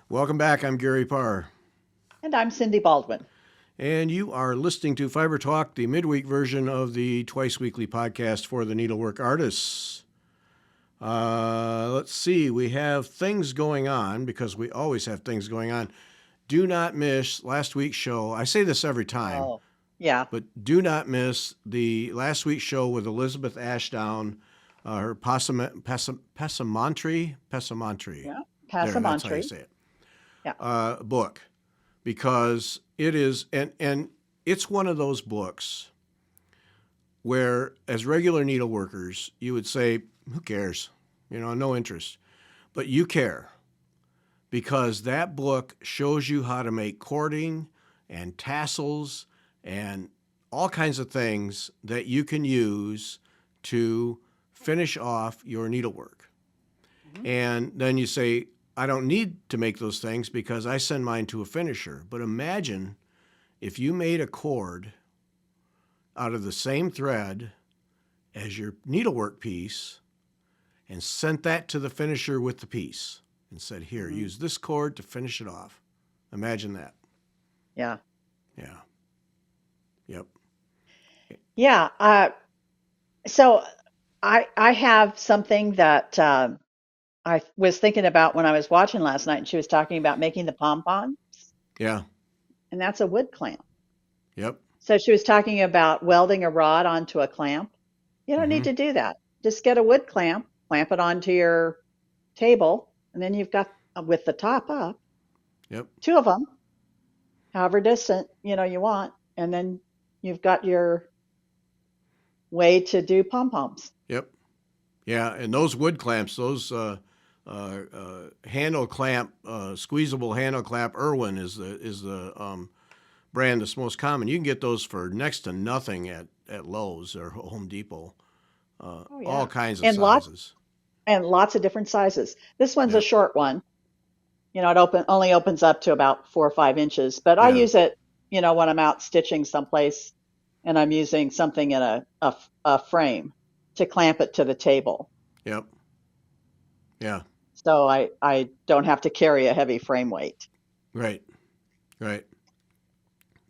Welcome back. I'm Gary Parr. And I'm Cindy Baldwin. And you are listening to Fiber Talk, the midweek version of the twice weekly podcast for the needlework artists. Let's see, we have things going on because we always have things going on. Do not miss last week's show. I say this every time, Oh, yeah. but do not miss the last week's show with Elizabeth Ashdown, her Passamontry. Yeah. There, that's how you Passamontry. say it. Yeah. Book, because it is, and it's one of those books where, as regular needleworkers, you would say, "Who cares? No interest." But you care because that book shows you how to make cording and tassels and all kinds of things that you can use to finish off your needlework. Mhm. And then you say, I don't need to make those things because I send mine to a finisher. But imagine if you made a cord out of the same thread as your needlework piece and sent that to the finisher with the piece and said, here, Mhm. use this cord to finish it off. Imagine that. Yeah. Yeah. Yep. Yeah. So I have something that I was thinking about when I was watching last night, and she was talking about making the pom poms, Yeah. and that's a wood clamp. Yep. So she was talking about welding a rod onto a clamp. You don't need Mm-hmm. to do that. Just get a wood clamp, clamp it onto your table, and then you've got with the top up, Yep. two of them, however distant you want, and then you've got your way to do pom poms. Yep. Yeah. And those wood clamps, those handle clamp, squeezable handle clamp, Irwin is the brand that's most common. You can get those for next to nothing at Lowe's or Home Depot. Oh All yeah, kinds of and lots sizes. and lots of different sizes. This one's a Yep. short one. It only opens up to about 4 or 5 inches, but I Yeah. use it, when I'm out stitching someplace and I'm using something in a frame to clamp it to the table. Yep. Yeah. So I don't have to carry a heavy frame weight. Right. Right.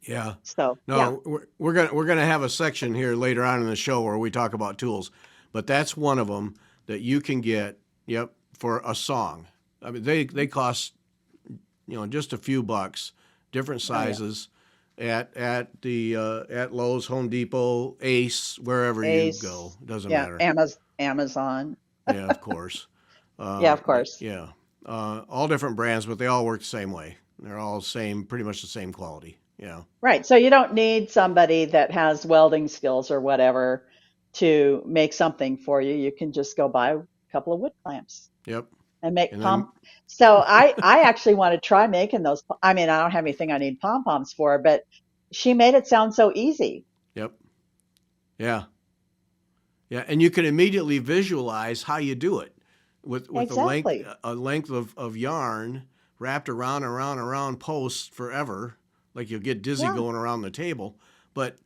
Yeah. So yeah, No, we're gonna have a section here later on in the show where we talk about tools, but that's one of them that you can get. Yep, for a song. I mean, they cost just a few bucks, different oh yeah, sizes, at Lowe's, Home Depot, Ace, wherever you go, Ace, doesn't yeah, matter. Amazon. Yeah, of course. Yeah, of course. Yeah, all different brands, but they all work the same way. They're all pretty much the same quality. Yeah. Right. So you don't need somebody that has welding skills or whatever to make something for you. You can just go buy a couple of wood clamps Yep. and make And then, So I actually want to try making those. I mean, I don't have anything I need pom poms for, but she made it sound so easy. yep. Yeah. Yeah. And you can immediately visualize how you do it with Exactly. a length of yarn wrapped around posts forever. Like you'll get dizzy Yeah. going around the table. But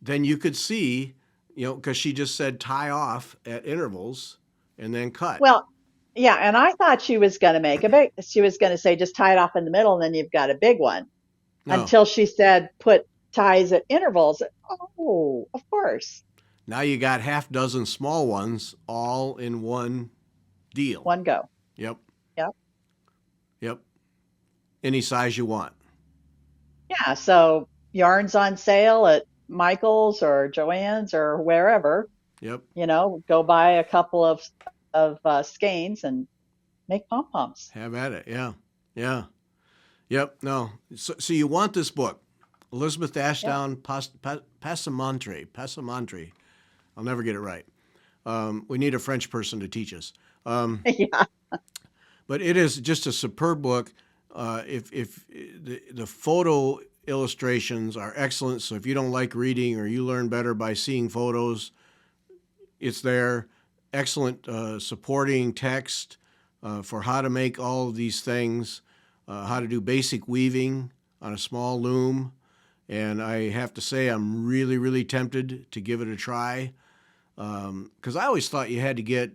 then you could see, because she just said tie off at intervals and then cut. Well, yeah. And I thought she was going to make a big, she was going to say just tie it off in the middle and then you've got a big one No. until she said put ties at intervals. Oh, of course. Now you got half dozen small ones all in one deal. One go. Yep. Yep. Yep. Any size you want. Yeah, so yarns on sale at Michael's or Joann's or wherever, Yep. go buy a couple of skeins and make pom poms. Have at it. Yeah. Yeah. Yep. No. So you want this book, Elizabeth Yep. Ashdown Passamontry. I'll never get it right. We need a French person to teach us. Yeah. But it is just a superb book. If the photo illustrations are excellent, so if you don't like reading or you learn better by seeing photos, it's there. Excellent supporting text for how to make all of these things, how to do basic weaving on a small loom. And I have to say, I'm really, really tempted to give it a try because I always thought you had to get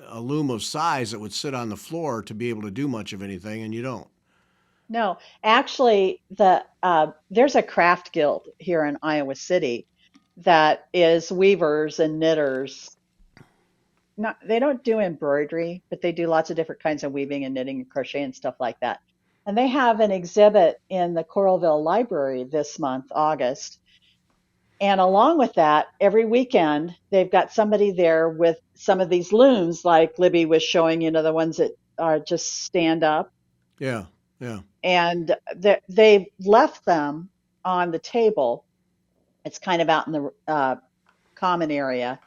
a loom of size that would sit on the floor to be able to do much of anything, and you don't. No, actually, there's a craft guild here in Iowa City that is weavers and knitters. Not they don't do embroidery, but they do lots of different kinds of weaving and knitting and crochet and stuff like that. And they have an exhibit in the Coralville Library this month, August. And along with that, every weekend they've got somebody there with some of these looms, like Libby was showing, the ones that are just stand up. Yeah, yeah. And they've left them on the table. It's kind of out in the common area.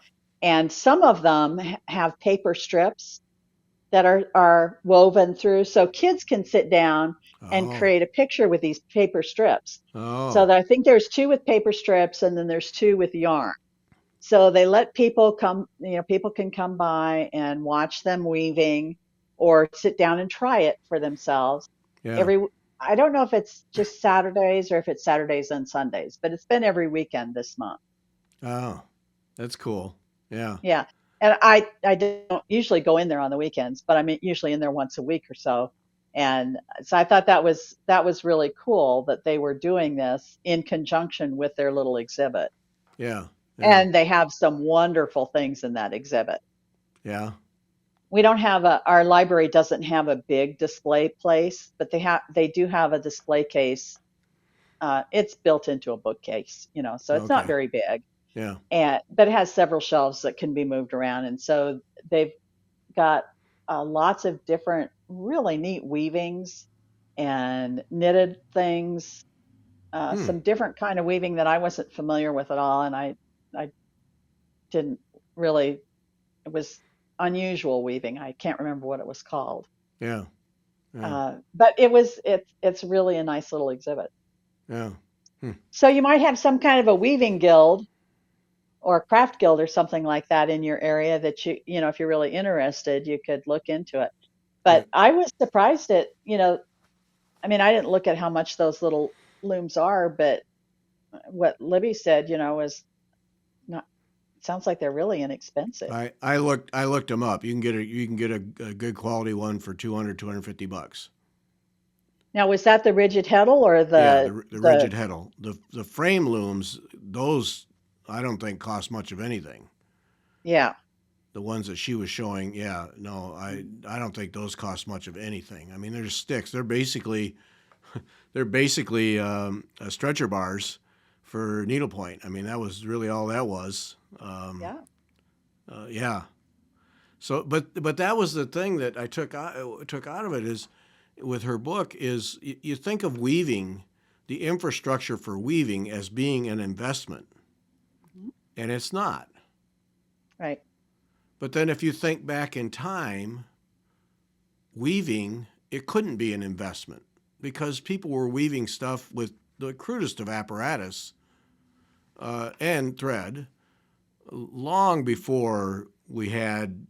And some of them have paper strips that are woven through. So kids can sit down and Oh, create a picture with these paper strips. oh, So I think there's two with paper strips and then there's two with yarn. So they let people come, people can come by and watch them weaving or sit down and try it for themselves. yeah. Every, I don't know if it's just Saturdays or if it's Saturdays and Sundays, but it's been every weekend this month. Oh, that's cool. Yeah, Yeah. And I don't usually go in there on the weekends, but I'm usually in there once a week or so. And so I thought that was really cool that they were doing this in conjunction with their little exhibit. yeah, yeah, And they have some wonderful things in that exhibit. yeah. We don't have our library doesn't have a big display place, but they do have a display case. It's built into a bookcase, so it's not Okay. very big. Yeah, But it has several shelves that can be moved around, and so they've got lots of different really neat weavings and knitted things, hmm. some different kind of weaving that I wasn't familiar with at all, and I didn't really. It was unusual weaving. I can't remember what it was called, Yeah, yeah, but it's really a nice little exhibit. yeah. Hmm. So you might have some kind of a weaving guild or a craft guild or something like that in your area that if you're really interested, you could look into it. Yeah. But I was surprised I mean, I didn't look at how much those little looms are, but what Libby said, was not, it sounds like they're really inexpensive. I looked them up. You can get a good quality one for 250 bucks. Now, was that the rigid heddle or Yeah, the the rigid the heddle. The frame looms, those I don't think cost much of anything. yeah. The ones that she was showing, yeah, no, I don't think those cost much of anything. I mean, they're just sticks. They're basically stretcher bars for needlepoint. I mean, that was really all that was. Yeah. Yeah. So, but that was the thing that I took out of it is with her book is you think of weaving, the infrastructure for weaving as being an investment, Mhm. and it's not. Right. But then if you think back in time, weaving, it couldn't be an investment because people were weaving stuff with the crudest of apparatus and thread long before we had,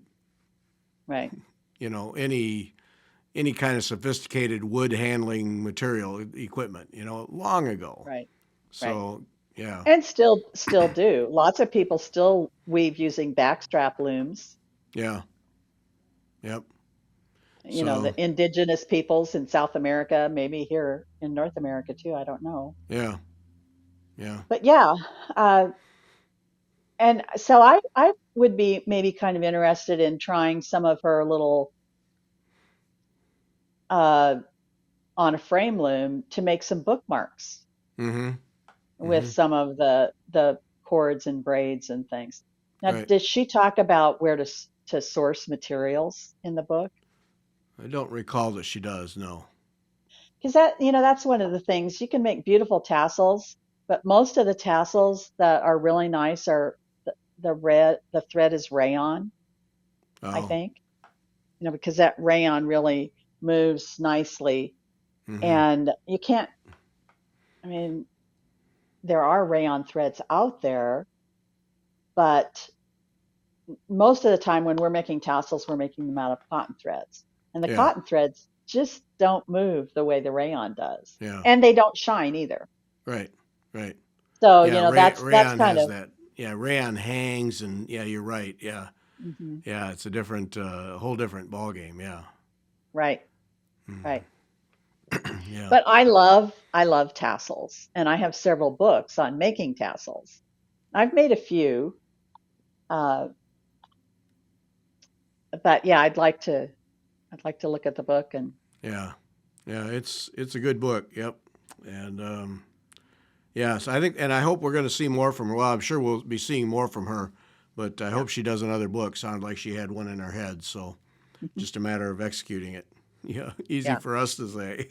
Right. any kind of sophisticated wood handling material equipment, long ago. Right. Right. So, yeah, And still do. Lots of people still weave using backstrap looms. yeah, yep. The So, indigenous peoples in South America, maybe here in North America too. I don't know. yeah, yeah. But yeah, uh, and so I would be maybe kind of interested in trying some of her little uh, on a frame loom to make some bookmarks Mm-hmm. with Mm-hmm. some of the cords and braids and things. Now, Right. does she talk about where to source materials in the book? I don't recall that she does, no. Because that's one of the things. You can make beautiful tassels, but most of the tassels that are really nice are the thread is rayon, I Oh. think. Because that rayon really moves nicely. Mm-hmm. And you can't, I mean, there are rayon threads out there, but most of the time when we're making tassels, we're making them out of cotton threads. And the Yeah. cotton threads just don't move the way the rayon does. Yeah. And they don't shine either. Right. So, Yeah. that's Rayon kind has of that. Yeah. Rayon hangs, and yeah, you're right. Yeah. Hmm. Yeah, it's a different, whole different ball game. Yeah. Right, Mm. right. Yeah. But I love tassels, and I have several books on making tassels. I've made a few, uh, but yeah, I'd like to look at the book and Yeah. Yeah. It's a good book. Yep. And yeah, so I think, and I hope we're going to see more from her. Well, I'm sure we'll be seeing more from her, but I yeah. hope she does another book. Sounded like she had one in her head, so Mhm. just a matter of executing it. Yeah, easy Yeah. for us to say.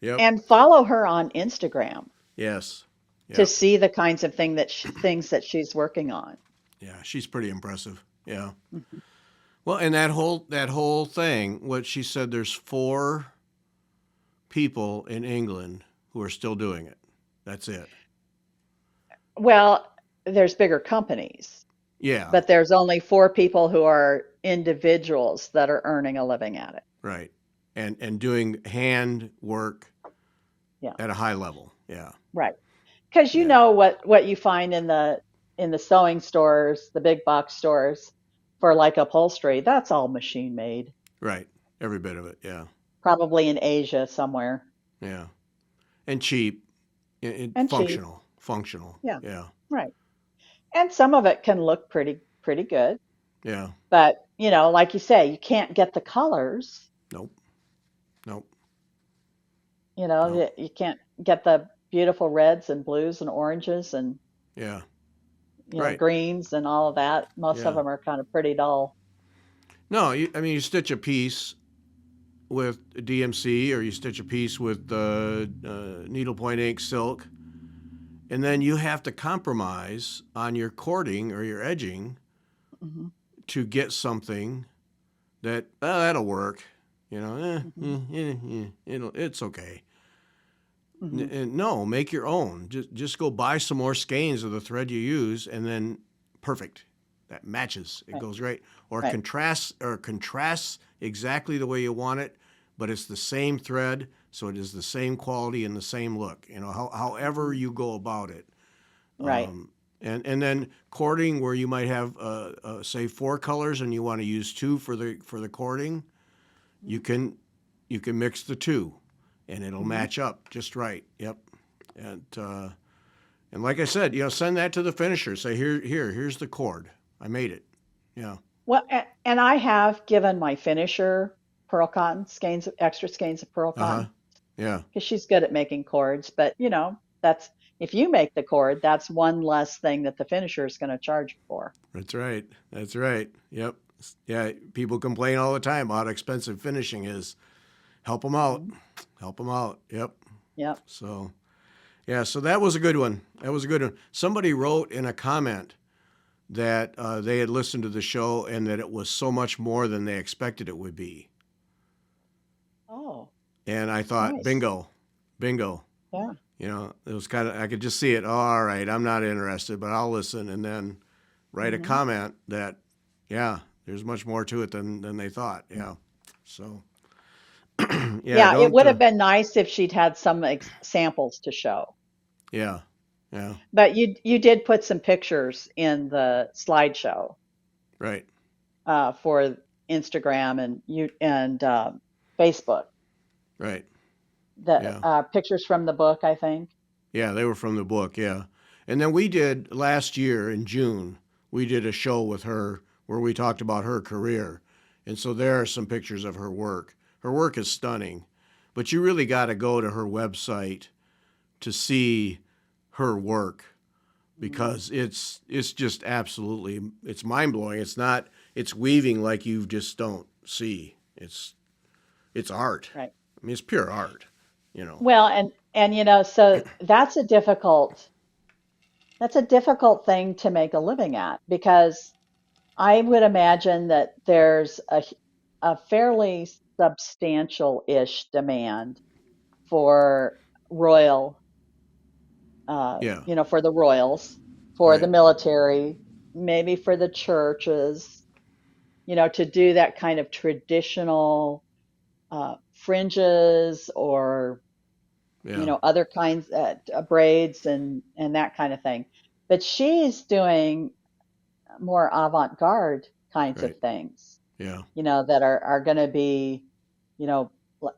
Yep. And follow her on Instagram Yes. to Yep. see the kinds of things that she's working on. Yeah, she's pretty impressive. Yeah. Mhm. Well, and that whole thing, what she said, there's 4 people in England who are still doing it. That's it. Well, there's bigger companies, Yeah. but there's only 4 people who are individuals that are earning a living at it. Right. And doing hand work Yeah, at a high level. Yeah. right. Because you Yeah. know what you find in the sewing stores, the big box stores for like upholstery, that's all machine made, Right. Every bit of it. Yeah. probably in Asia somewhere, Yeah. And cheap. and cheap. Functional. Functional. Yeah, Yeah. right. And some of it can look pretty good, Yeah. but like you say, you can't get the colors. Nope. Nope. Nope. You can't get the beautiful reds and blues and oranges and Yeah. Right. greens and all of that. Most of Yeah. them are kind of pretty dull. No, I mean, you stitch a piece with DMC or you stitch a piece with needlepoint ink silk, and then you have to compromise on your cording or your edging Hmm. to get something that, that'll work. Hmm. It's okay. Hmm. And no, make your own. Just go buy some more skeins of the thread you use, and then perfect. That matches. It Right, goes right. Or right. contrasts exactly the way you want it, but it's the same thread, so it is the same quality and the same look. However Hmm. you go about it. Right. Um, and then cording where you might have say 4 colors and you want to use 2 for the cording, you can you can mix the 2 and it'll Hmm. match up just right. Yep. And and like I said, send that to the finisher. Say here's the cord. I made it. Yeah. Well, and I have given my finisher pearl cotton extra skeins of pearl Uh huh. cotton Yeah. because she's good at making cords. But that's if you make the cord, that's one less thing that the finisher is going to charge you for. That's right. That's right. Yep. Yeah. People complain all the time about how expensive finishing is. Help them out. Hmm. Help them out. Yep. Yep. So yeah. So that was a good one. That was a good one. Somebody wrote in a comment that they had listened to the show and that it was so much more than they expected it would be. Oh, And I thought, nice. bingo, bingo. Yeah. It was kind of, I could just see it. Oh, all right, I'm not interested, but I'll listen and then write a Hmm. comment that, yeah, there's much more to it than they thought. Yeah. So, yeah, Yeah, it don't, would have been nice if she'd had some samples to show. yeah, yeah, But you did put some pictures in the slideshow right, for Instagram and Facebook. right. The Yeah. pictures from the book, I think. Yeah, they were from the book. Yeah. And then we did last year in June, we did a show with her where we talked about her career. And so there are some pictures of her work. Her work is stunning, but you really got to go to her website to see her work Mm. because it's just absolutely it's mind-blowing. It's weaving like you just don't see. It's art. Right. I mean, it's pure art, you know. Well, and so that's a difficult thing to make a living at because I would imagine that there's a fairly substantial-ish demand for royal, Yeah, for the royals, for the right. military, maybe for the churches, to do that kind of traditional fringes or Yeah. other kinds braids and that kind of thing. But she's doing more avant-garde kinds of Right. things, Yeah. that are going to be, you know,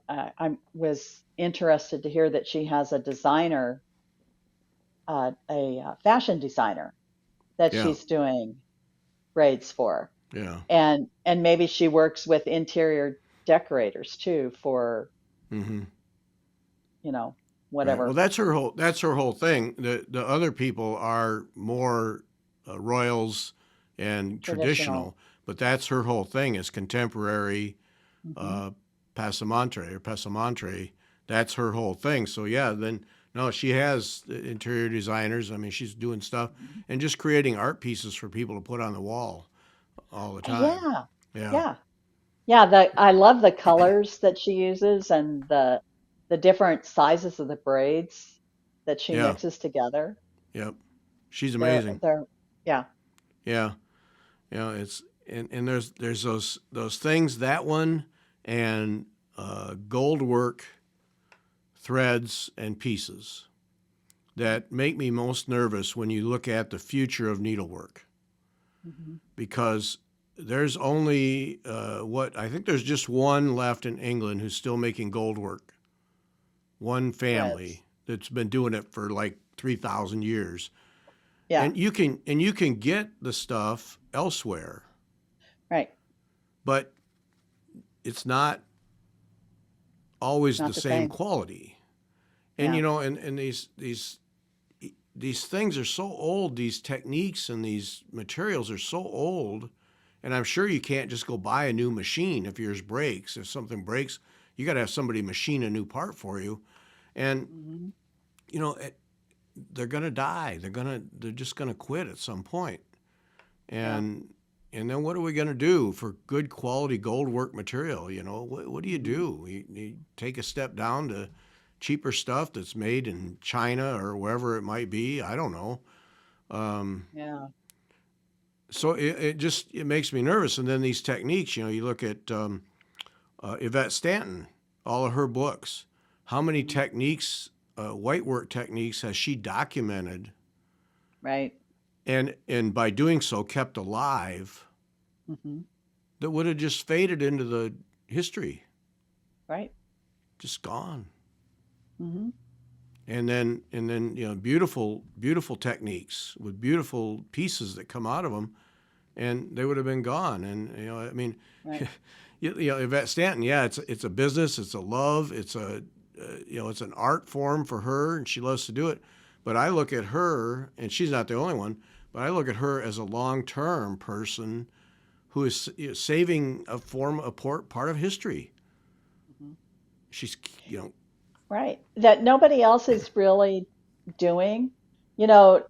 I was interested to hear that she has a designer, a fashion designer that Yeah. she's doing braids for. Yeah. And maybe she works with interior decorators too for, Mm-hmm. you know, Right. Well, whatever that's her whole thing. The other people are more royals and traditional. traditional, but that's her whole thing is contemporary Hmm. uh, passamontre. That's her whole thing. So yeah, then no, she has interior designers. I mean, she's doing stuff and just creating art pieces for people to put on the wall all the time. Yeah, Yeah. yeah, yeah. I love the colors that she uses and the different sizes of the braids that she Yeah. mixes together. Yep. She's They're amazing. they're yeah. Yeah. It's and there's those things, that one and gold work threads and pieces that make me most nervous when you look at the future of needlework, Hmm. because there's only what I think there's just one left in England who's still making gold work. One Threads. family that's been doing it for like 3,000 years, Yeah, and you can get the stuff elsewhere, right. but it's not always the Not the same same. quality. And Yeah. and these things are so old, these techniques and these materials are so old, and I'm sure you can't just go buy a new machine if yours breaks. If something breaks, you got to have somebody machine a new part for you. And Hmm. you know, it, they're going to die. They're just going to quit at some point. Yeah. And then what are we going to do for good quality gold work material? What do you Hmm. do? You take a step down to cheaper stuff that's made in China or wherever it might be. I don't know. Um, Yeah. so it makes me nervous. And then these techniques, you look at Yvette Stanton, all of her books. How many Hmm. techniques, white work techniques, has she documented, Right. and by doing so kept alive, Hmm. that would have just faded into the history, Right. just gone. Hmm. And then beautiful beautiful techniques with beautiful pieces that come out of them, and they would have been gone. And I mean, Right. Yvette Stanton, yeah, it's a business, it's a love, it's an art form for her, and she loves to do it. But I look at her, and she's not the only one, but I look at her as a long-term person who is saving part of history. Hmm. She's, you know, Right. That nobody else is really doing. You know,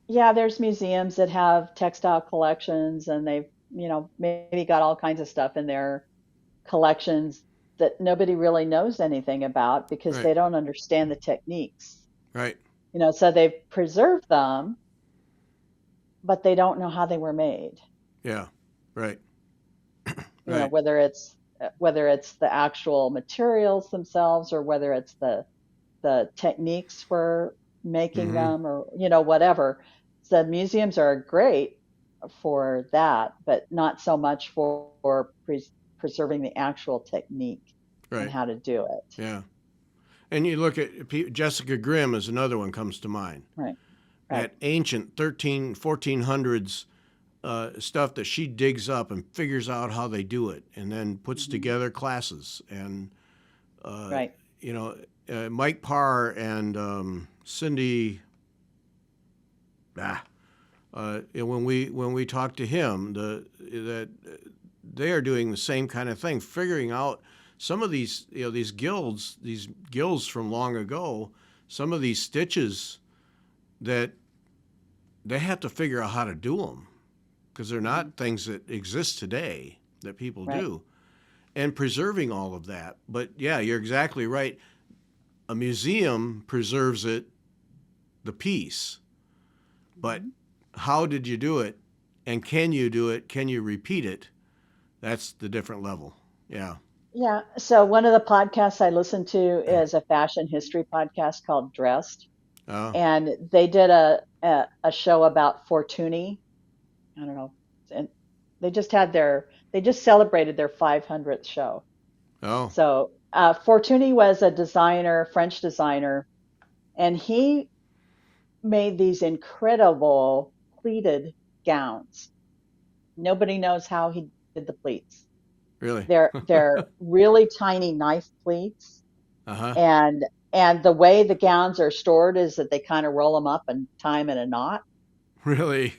yeah, there's museums that have textile collections and they've, maybe got all kinds of stuff in their collections that nobody really knows anything about because right, they don't understand the techniques. right, So they've preserved them, but they don't know how they were made. yeah, right, You know, right. whether it's the actual materials themselves or whether it's the techniques for making Mm-hmm. them or whatever. So museums are great for that, but not so much for preserving the actual technique and Right, how to do it. yeah. And you look at Jessica Grimm is another one comes to mind. Right, right. That ancient 1400s stuff that she digs up and figures out how they do it, and then puts Hmm. together classes. And uh, Right. you know, Mike Parr and Cindy. When we talk to him, that they are doing the same kind of thing, figuring out some of these gills from long ago, some of these stitches that they have to figure out how to do them, because they're Hmm. not things that exist today that people Right. do, and preserving all of that. But yeah, you're exactly right. A museum preserves the piece, but Hmm. how did you do it, and can you do it? Can you repeat it? That's the different level. Yeah. Yeah. So one of the podcasts I listen to is a fashion history podcast called Dressed, Uh, and they did a show about Fortuny, I don't know, and they just celebrated their 500th show. Oh, So Fortuny was a designer, French designer, and he made these incredible pleated gowns. Nobody knows how he did the pleats. really? They're really tiny knife pleats, Uh-huh. and the way the gowns are stored is that they kind of roll them up and tie them in a knot, Really?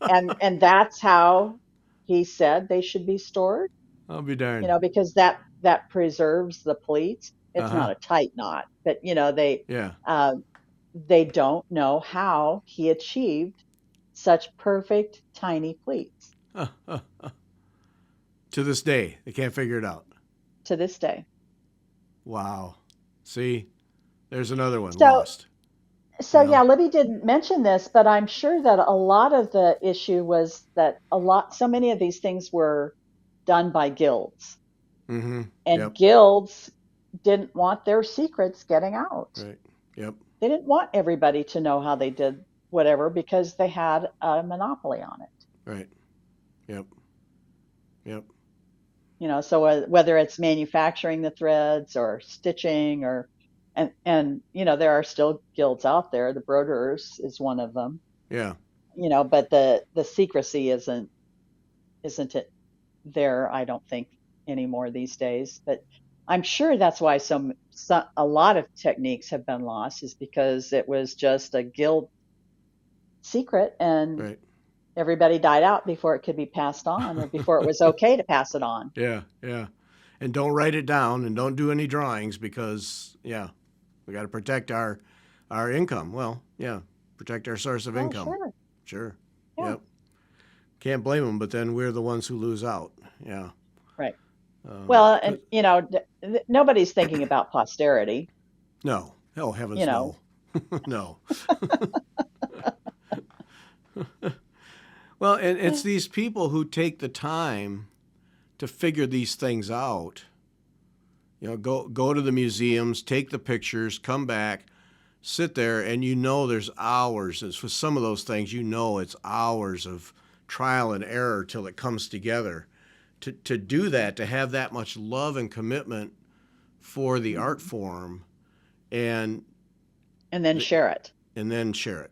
and that's how he said they should be stored. I'll be darned. Because that preserves the pleats. It's Uh-huh. not a tight knot, but Yeah. um, they don't know how he achieved such perfect tiny pleats To this day, they can't figure it out. to this day. Wow. See, there's another one So lost, so you yeah, know? Libby didn't mention this, but I'm sure that a lot of the issue was that so many of these things were done by guilds, Mm-hmm. and Yep. guilds didn't want their secrets getting out. Right. Yep. They didn't want everybody to know how they did whatever because they had a monopoly on it. Right. Yep. Yep. So whether it's manufacturing the threads or stitching or and there are still guilds out there. The Broderers is one of them. Yeah. But the secrecy isn't it there, I don't think, anymore these days. But I'm sure that's why a lot of techniques have been lost, is because it was just a guild secret, and Right. everybody died out before it could be passed on, or before it was okay to pass it on. Yeah. Yeah. And don't write it down and don't do any drawings because, yeah, we got to protect our income. Well, yeah, protect our source of Oh, income. sure. Sure. Yeah. Yep. Can't blame them, but then we're the ones who lose out. Yeah. Right. Well, and But nobody's thinking about posterity. no. Oh, You heavens, know, no. No. Well, and it's these people who take the time to figure these things out. Go to the museums, take the pictures, come back, sit there, and there's hours. And for some of those things, it's hours of trial and error till it comes together. To do that, to have that much love and commitment for the art mhm. form, and And then share it. and then share it,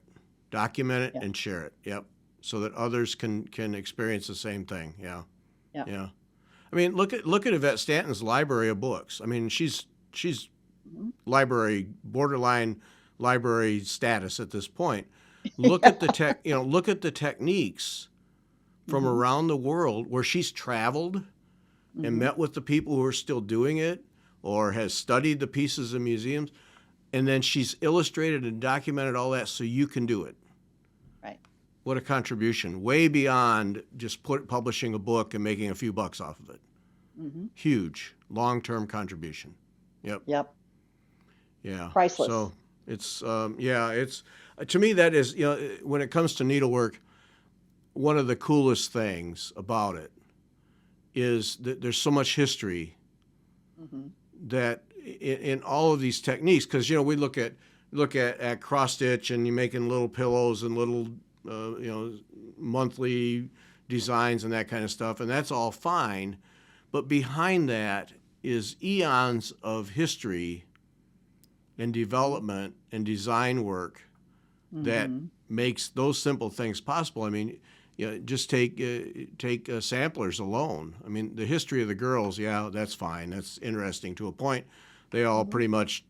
document it, Yeah. and share it. Yep, so that others can experience the same thing. Yeah, Yeah. yeah. I mean, look at Yvette Stanton's library of books. I mean, she's Mhm. library borderline library status at this point. Look Yeah. at the look at the techniques from hmm around the world where she's traveled and hmm met with the people who are still doing it or has studied the pieces in museums, and then she's illustrated and documented all that so you can do it. Right. What a contribution, way beyond just publishing a book and making a few bucks off of it. hmm Huge long-term contribution. Yep. Yep. Yeah. Priceless. So it's to me that is, when it comes to needlework, one of the coolest things about it is that there's so much history hmm that in all of these techniques, because we look at cross stitch and you're making little pillows and little monthly designs and that kind of stuff, and that's all fine, but behind that is eons of history and development and design work that hmm makes those simple things possible. I mean, just take samplers alone. I mean, the history of the girls, yeah, that's fine. That's interesting to a point. They all hmm pretty much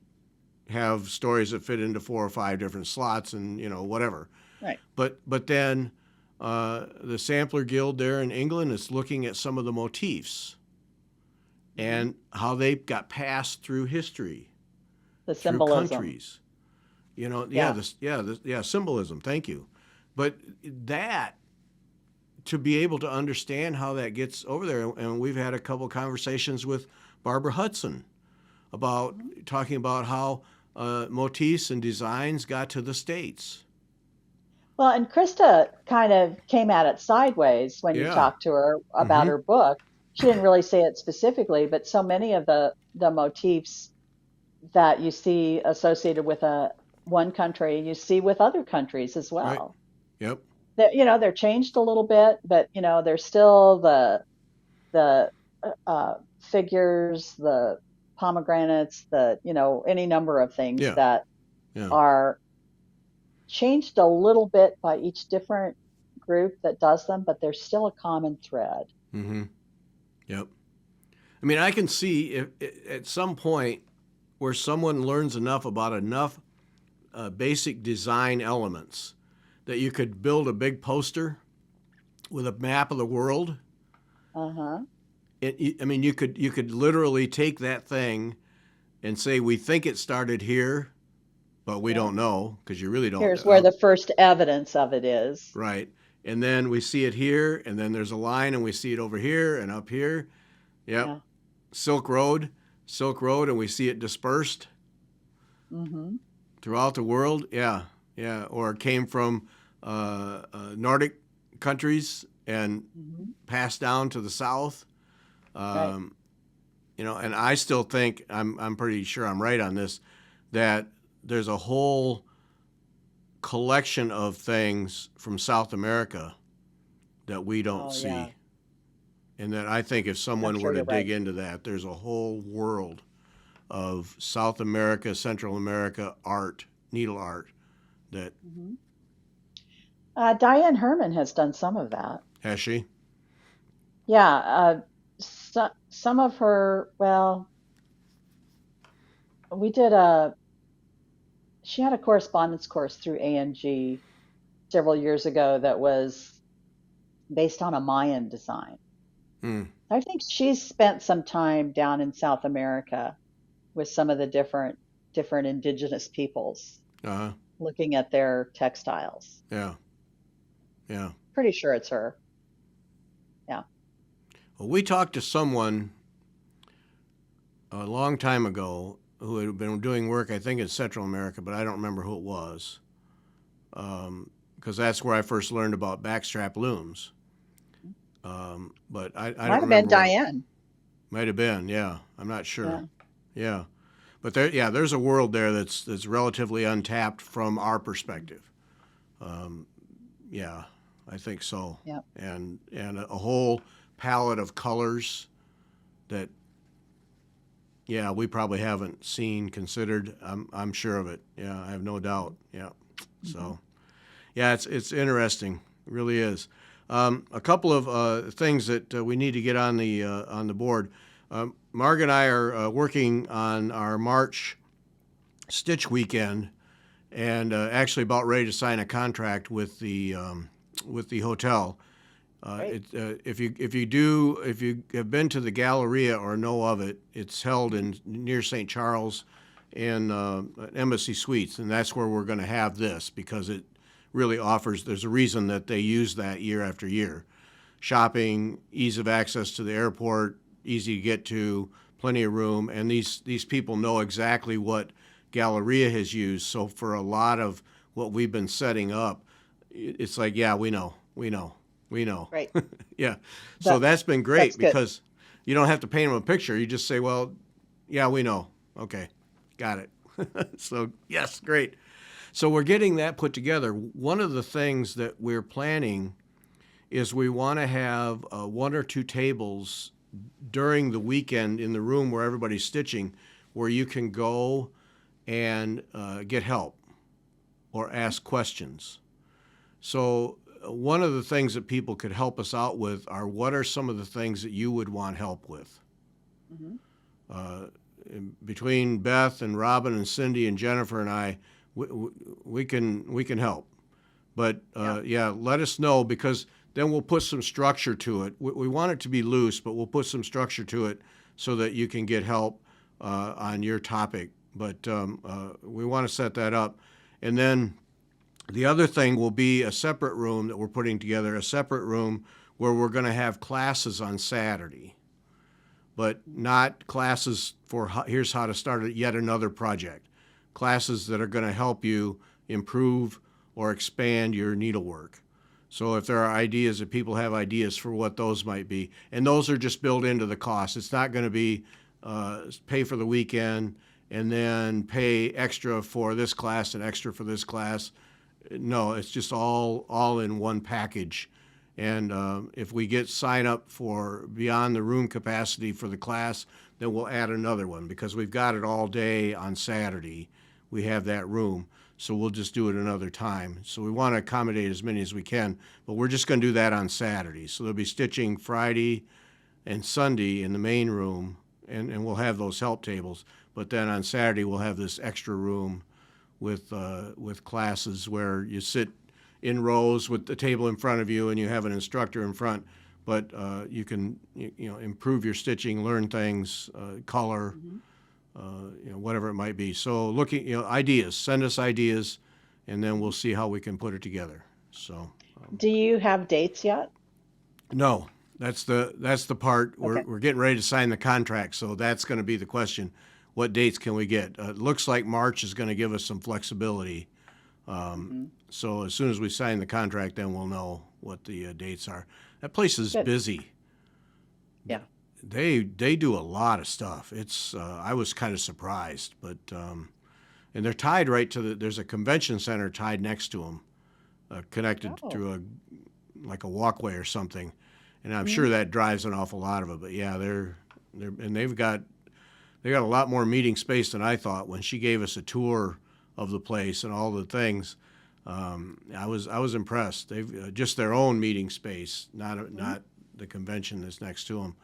have stories that fit into 4 or 5 different slots, and whatever. Right. But then the Sampler Guild there in England is looking at some of the motifs hmm and how they got passed through history, The through symbolism. countries. Yeah, Yeah. symbolism. Thank you. But that, to be able to understand how that gets over there, and we've had a couple conversations with Barbara Hudson about hmm talking about how motifs and designs got to the States. Well, and Krista kind of came at it sideways when you Yeah. talked to her about Mm-hmm. her book. She didn't really say it specifically, but so many of the motifs that you see associated with one country, you see with other countries as Right. well. Yep. they're changed a little bit, but they're still the figures, the pomegranates, any number of things Yeah. that Yeah. are changed a little bit by each different group that does them, but there's still a common thread. Mm-hmm. Yep. I mean, I can see if at some point where someone learns enough basic design elements that you could build a big poster with a map of the world. Uh-huh. I mean, you could literally take that thing and say we think it started here, but we Yeah. don't know because you really don't Here's where know. the first evidence of it is. Right. And then we see it here, and then there's a line, and we see it over here and up here. Yep. Yeah. Silk Road, Silk Road, and we see it dispersed Mm-hmm. throughout the world. Yeah, yeah. Or it came from Nordic countries and Mm-hmm. passed down to the south. Right. Um, and I still think I'm pretty sure I'm right on this, that there's a whole collection of things from South America that we don't Oh, see. yeah. And that I think if I'm someone sure were to you're dig right. into that, there's a whole world of South America, Central America art, needle art, that Mm-hmm. Diane Herman has done some of that. has she? Yeah. Some of her, well, we did she had a correspondence course through ANG several years ago that was based on a Mayan design. Mm. I think she's spent some time down in South America with some of the different indigenous peoples Uh-huh. looking at their textiles. Yeah. Yeah. Pretty sure it's her. Yeah. Well, we talked to someone a long time ago who had been doing work, I think, in Central America, but I don't remember who it was, because that's where I first learned about backstrap looms. But I don't Might have been remember what it Diane. might have been. Yeah, I'm not sure. Yeah. Yeah, but there's a world there that's relatively untapped from our perspective. Um, yeah, I think so. Yeah. And a whole palette of colors that, yeah, we probably haven't seen, considered. I'm sure of it. Yeah, I have no doubt. Yeah. Mm-hmm. So, yeah, it's interesting. It really is. A couple of things that we need to get on the board. Marg and I are working on our March Stitch Weekend, and actually about ready to sign a contract with the hotel. Great. If you have been to the Galleria or know of it, it's held in near St. Charles in Embassy Suites, and that's where we're going to have this because it really offers. There's a reason that they use that year after year. Shopping, ease of access to the airport, easy to get to, plenty of room, and these people know exactly what Galleria has used. So for a lot of what we've been setting up, it's like, yeah, we know. Great. Yeah. So That that's been that's great good. because you don't have to paint them a picture. You just say, well, yeah, we know. Okay, got it. So, yes, great. So we're getting that put together. One of the things that we're planning is we want to have one or two tables during the weekend in the room where everybody's stitching where you can go and get help or ask questions. So one of the things that people could help us out with are what are some of the things that you would want help with? Hmm. Uh, Between Beth and Robin and Cindy and Jennifer and I, we can help. But Yeah. yeah, let us know because then we'll put some structure to it. We want it to be loose, but we'll put some structure to it so that you can get help on your topic. But we want to set that up. And then the other thing will be a separate room that we're putting together, a separate room where we're going to have classes on Saturday, but not classes for here's how to start yet another project. Classes that are going to help you improve or expand your needlework. So if there are ideas, if people have ideas for what those might be, and those are just built into the cost. It's not going to be pay for the weekend and then pay extra for this class and extra for this class. No, it's just all in one package. And if we get sign up for beyond the room capacity for the class, then we'll add another one because we've got it all day on Saturday. We have that room, so we'll just do it another time. So we want to accommodate as many as we can, but we're just going to do that on Saturday. So there'll be stitching Friday and Sunday in the main room, and we'll have those help tables. But then on Saturday we'll have this extra room with classes where you sit in rows with the table in front of you and you have an instructor in front, but you can improve your stitching, learn things, color, whatever it might be. So looking, ideas, send us ideas, and then we'll see how we can put it together. So Do you have dates yet? no, that's the part Okay. we're getting ready to sign the contract. So that's going to be the question. What dates can we get? It looks like March is going to give us some flexibility. So as soon as we sign the contract, then we'll know what the dates are. That place is Good. busy. Yeah. They do a lot of stuff. It's I was kind of surprised, but and they're tied right to there's a convention center tied next to them, connected Oh. through like a walkway or something, and I'm Mhm. sure that drives an awful lot of it. But yeah, they're and they got a lot more meeting space than I thought. When she gave us a tour of the place and all the things, I was impressed. They've just their own meeting space, not the convention that's next to them.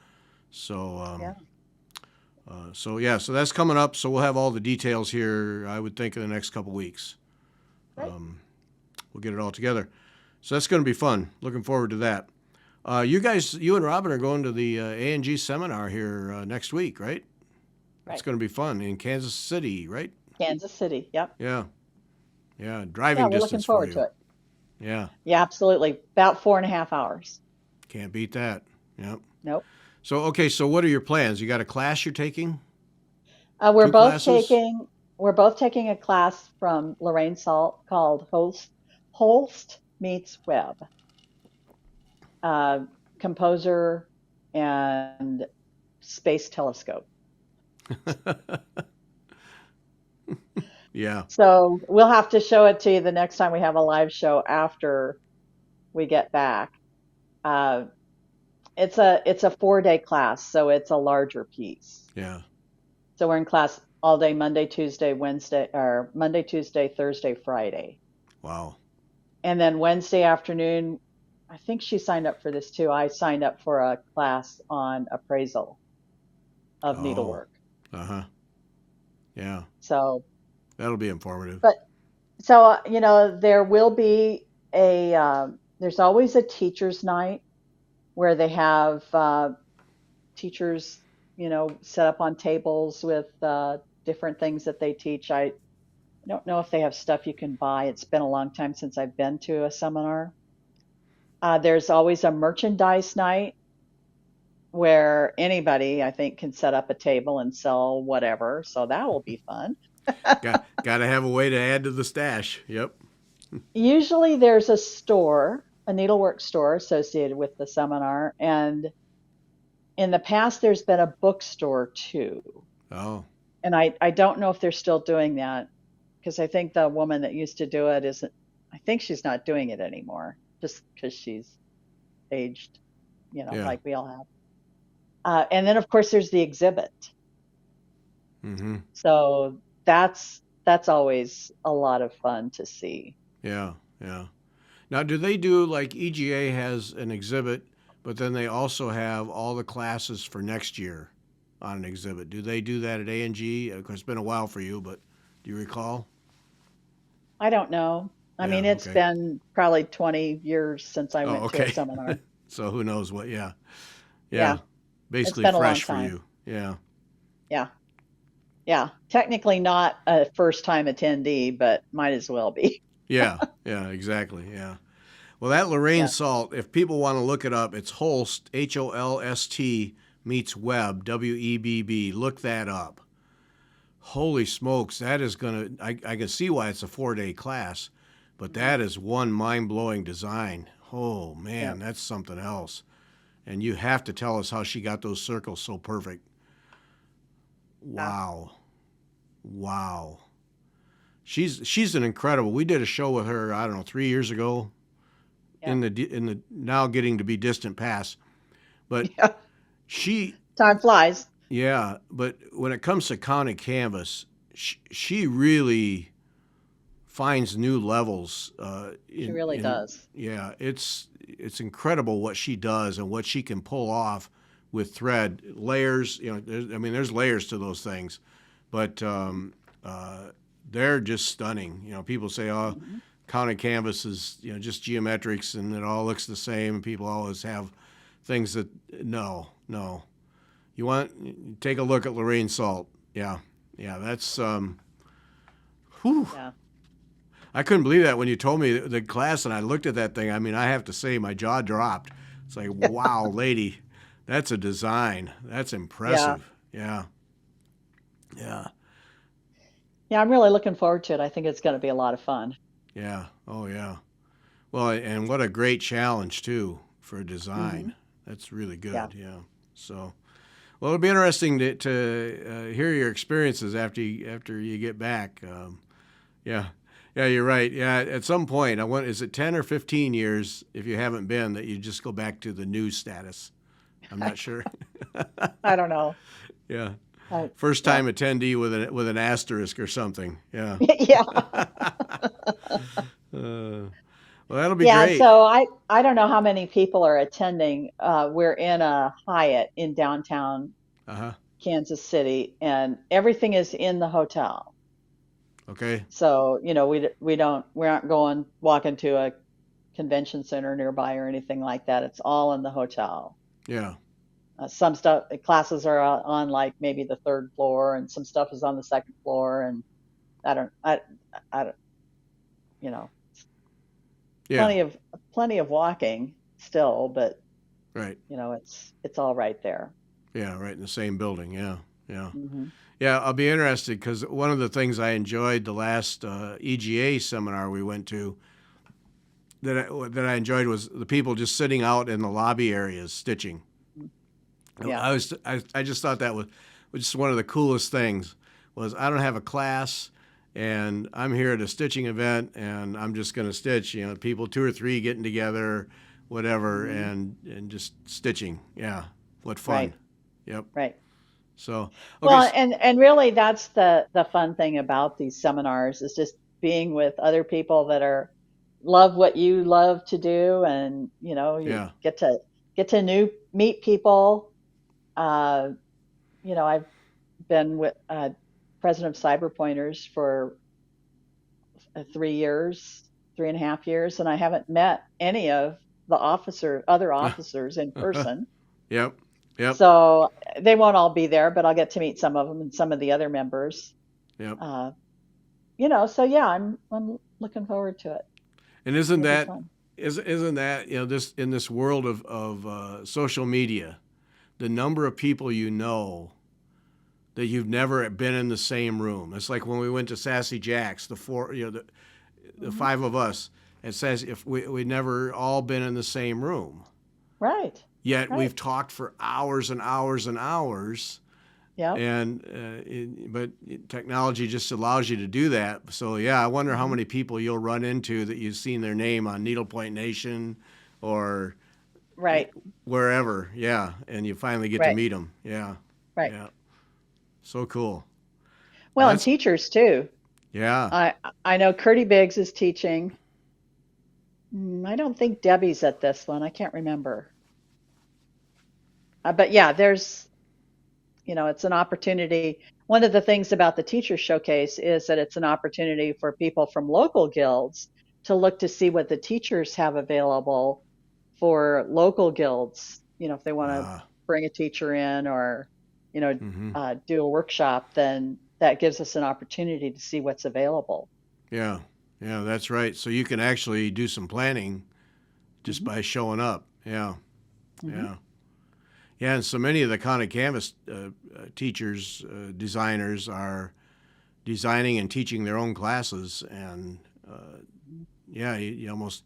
So Yeah. so that's coming up. So we'll have all the details here, I would think, in the next couple weeks. Great. We'll get it all together. So that's going to be fun. Looking forward to that. You and Robin are going to the A&G seminar here next week, right? It's Right. going to be fun in Kansas City, right? Kansas City. Yep. Yeah. Yeah, Driving we're looking distance for forward to you. it. Yeah. Yeah, absolutely. About 4.5 hours. Can't beat that. Yep. Nope. So, okay, so what are your plans? You got a class you're taking? We're Two both classes? taking a class from Lorene Salt called Holst Meets Webb. Composer and space telescope. Yeah. So we'll have to show it to you the next time we have a live show after we get back. Uh, it's a 4-day class, so it's a larger piece. Yeah. So we're in class all day, Monday, Tuesday, Wednesday, or Monday, Tuesday, Thursday, Friday. Wow. And then Wednesday afternoon, I think she signed up for this too. I signed up for a class on appraisal of Oh. needlework. Uh-huh. Yeah. So, That'll be informative. but there will be there's always a teacher's night where they have teachers, set up on tables with different things that they teach. I don't know if they have stuff you can buy. It's been a long time since I've been to a seminar. There's always a merchandise night where anybody, I think, can set up a table and sell whatever. So that will be fun. Got to have a way to add to the stash. Yep. Usually there's a store, a needlework store associated with the seminar. And in the past, there's been a bookstore too. Oh. And I don't know if they're still doing that because I think the woman that used to do it isn't, I think she's not doing it anymore just because she's aged, Yeah. like we all have. And then, of course, there's the exhibit. Mm-hmm. So that's always a lot of fun to see. Yeah. Yeah. Now, do they do like EGA has an exhibit, but then they also have all the classes for next year on an exhibit? Do they do that at A&G? Of course, it's been a while for you, but do you recall? I don't know. I mean, it's okay. been probably 20 years since I Oh, went to a okay. seminar. So who knows what? Yeah. Yeah, it's Basically been a long fresh for time. you. Yeah. Yeah. Yeah. Technically not a first time attendee, but might as well be. Yeah. Yeah. Exactly. Yeah. Well, that Lorene Yeah. Salt, if people want to look it up, it's Holst, Holst meets Webb, Webb. Look that up. Holy smokes, that is going to, I can see why it's a 4-day class, but that is one mind-blowing design. Oh, man, Yeah. that's something else. And you have to tell us how she got those circles so perfect. Wow. Wow. she's an incredible. We did a show with her, I don't know, 3 years ago, Yeah. in the now getting to be distant past. But Yeah. she, Time flies. yeah. But when it comes to counting canvas, she really finds new levels. She really does. Yeah, it's incredible what she does and what she can pull off with thread layers. There's layers to those things, but they're just stunning. People say, "Oh, Hmm. counting canvas is just geometrics and it all looks the same." And people always have things that no. Take a look at Lorene Salt. Yeah, yeah, that's whew. Yeah. I couldn't believe that when you told me the class and I looked at that thing. I mean, I have to say my jaw dropped. It's like, wow, lady, that's a design. That's Yeah. impressive. Yeah. Yeah. Yeah. I'm really looking forward to it. I think it's going to be a lot of fun. Yeah. Oh, yeah. Well, and what a great challenge, too, for Hmm. design. That's really Yeah. good. Yeah. So, well, it'll be interesting to hear your experiences after you get back. Yeah. Yeah, you're right. Yeah, at some point, is it 10 or 15 years if you haven't been that you just go back to the news status? I'm not sure. I don't know. Yeah. I, First yeah. time attendee with an asterisk or something. Yeah. Yeah. Well, that'll be Yeah. great. So I don't know how many people are attending. We're in a Hyatt in downtown Uh-huh. Kansas City, and everything is in the hotel. Okay. So, we aren't going walking to a convention center nearby or anything like that. It's all in the hotel. Yeah. Some stuff classes are on like maybe the third floor, and some stuff is on the second floor, and I don't, I don't, you know, Yeah. plenty of walking still, but Right. it's all right there. Yeah, right in the same building. Yeah. Yeah. Hmm. Yeah, I'll be interested because one of the things I enjoyed the last EGA seminar we went to that I enjoyed was the people just sitting out in the lobby areas stitching. Yeah. I just thought that was just one of the coolest things was I don't have a class and I'm here at a stitching event and I'm just going to stitch, people 2 or 3 getting together, whatever, Hmm. and just stitching. Yeah. What fun. Right. Yep. Right. So, okay. Well, and really that's the fun thing about these seminars is just being with other people that are love what you love to do, and you Yeah. get to meet people. Uh, I've been with president of Cyber Pointers for 3 years, 3.5 years, and I haven't met any of the other officers in person. Yep. Yep. So they won't all be there, but I'll get to meet some of them and some of the other members. Yep. Uh, so yeah, I'm looking forward to it. And isn't It'll be that fun. isn't that this in this world of social media, the number of people that you've never been in the same room. It's like when we went to Sassy Jack's, the four, the Hmm. 5 of us. It says if we never all been in the same room, Right. yet Right. we've talked for hours and hours and hours. Yep. And but technology just allows you to do that. So yeah, I wonder how Hmm. many people you'll run into that you've seen their name on Needlepoint Nation or Right. wherever. Yeah, and you finally get to Right. meet them. Yeah, Right. yeah, so cool. Well, Well, and that's teachers too. yeah. I I know Curdy Biggs is teaching. I don't think Debbie's at this one. I can't remember. But yeah, it's an opportunity. One of the things about the Teacher Showcase is that it's an opportunity for people from local guilds to look to see what the teachers have available for local guilds. If they want to Uh, bring a teacher in or, mm-hmm. do a workshop, then that gives us an opportunity to see what's available. Yeah, yeah, that's right. So you can actually do some planning just Hmm. by showing up. Yeah, Hmm. yeah. Yeah, and so many of the Counted Canvas teachers, designers are designing and teaching their own classes, and yeah, you almost